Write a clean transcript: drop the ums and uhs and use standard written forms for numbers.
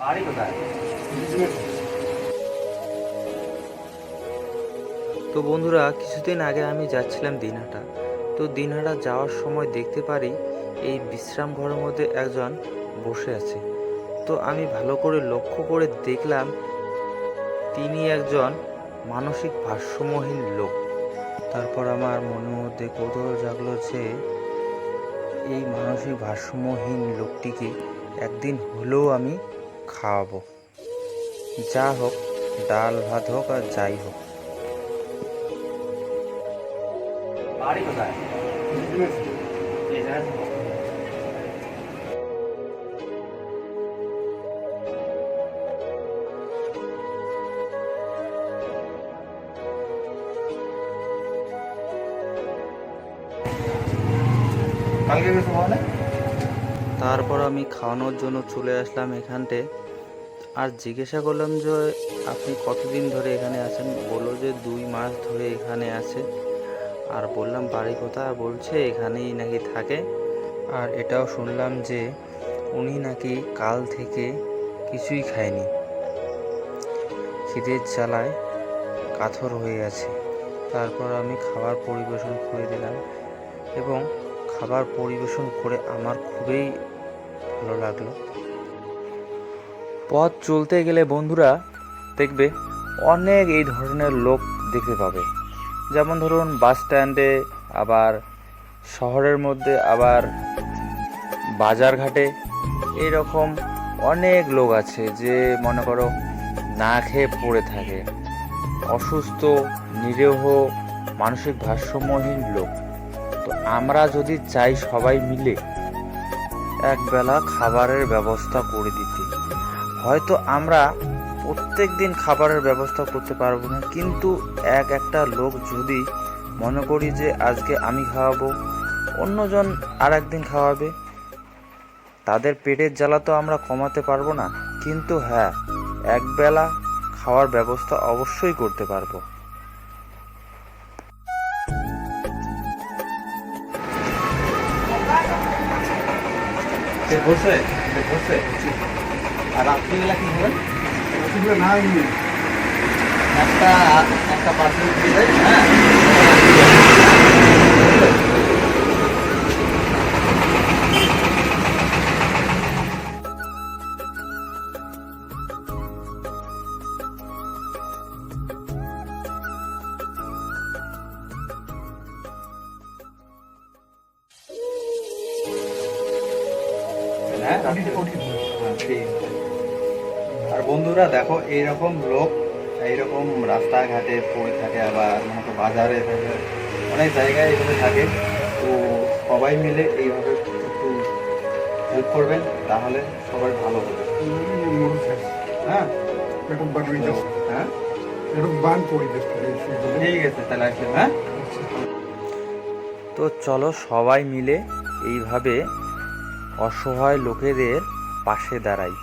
বাড়ি কোথায়? তো বন্ধুরা, কিছুদিন আগে আমি যাচ্ছিলাম দিনহাটা। তো দিনহাটা যাওয়ার সময় দেখতে পারি এই বিশ্রাম ঘরের মধ্যে একজন বসে আছে। তো আমি ভালো করে লক্ষ্য করে দেখলাম তিনি একজন মানসিক ভারসাম্যহীন লোক। তারপর আমার মনের মধ্যে কৌতূহল জাগলো যে এই মানসিক ভারসাম্যহীন লোকটিকে একদিন হলেও আমি খাওয়াবো, যা হোক, ডাল ভাত হোক আর যাই হোক। বাড়ি কোথায়? এই জায়গায় থাকো। কালকে গেছো বলে? তারপর আমি খাওয়ানোর জন্য চলে আসলাম এখানটে। আর জিজ্ঞাসা করলাম যে আপনি কতদিন ধরে এখানে আছেন। বললো যে 2 মাস ধরে এখানে আছে। আর বললাম বাড়ি কোথায়, বলছে এখানেই নাকি থাকে। আর এটাও শুনলাম যে উনি নাকি কাল থেকে কিছুই খায়নি, খিদের জ্বালায় কাতর হয়ে আছে। তারপর আমি খাবার পরিবেশন করে দিলাম এবং খাবার পরিবেশন করে আমার খুবই ভালো লাগলো। পথ চলতে গেলে বন্ধুরা দেখবে অনেক এই ধরনের লোক দেখতে পাবে। যেমন ধরুন বাস স্ট্যান্ডে, আবার শহরের মধ্যে, আবার বাজারঘাটে এইরকম অনেক লোক আছে যে মনে করো না খেয়ে পড়ে থাকে, অসুস্থ, নিরীহ, মানসিক ভারসাম্যহীন লোক। তো আমরা যদি চাই সবাই মিলে একবেলা খাবারের ব্যবস্থা করে দিতে, হয়তো আমরা প্রত্যেক দিন খাবারের ব্যবস্থা করতে পারবো না, কিন্তু একটা লোক যদি মনে করি যে আজকে আমি খাওয়াবো, অন্যজন আর একদিন খাওয়াবে, তাদের পেটের জ্বালা তো আমরা কমাতে পারবো না, কিন্তু হ্যাঁ, একবেলা খাওয়ার ব্যবস্থা অবশ্যই করতে পারবো। বসে বসে আর রাত্রিবেলা কি হবেন? একটা একটা পার্সেল দিয়ে দেয়। হ্যাঁ, আর বন্ধুরা দেখো এইরকম লোক এইরকম রাস্তাঘাটে পড়ে থাকে, আবার মনে করো বাজারে থাকে, অনেক জায়গায় এইভাবে থাকে। তো সবাই মিলে এইভাবে একটু হেল্প করবেন, তাহলে সবাই ভালো হবে। হ্যাঁ, হ্যাঁ, ঠিক আছে তাহলে আসলে। হ্যাঁ, তো চলো সবাই মিলে এইভাবে অসহায় লোকেদের পাশে দাঁড়াই।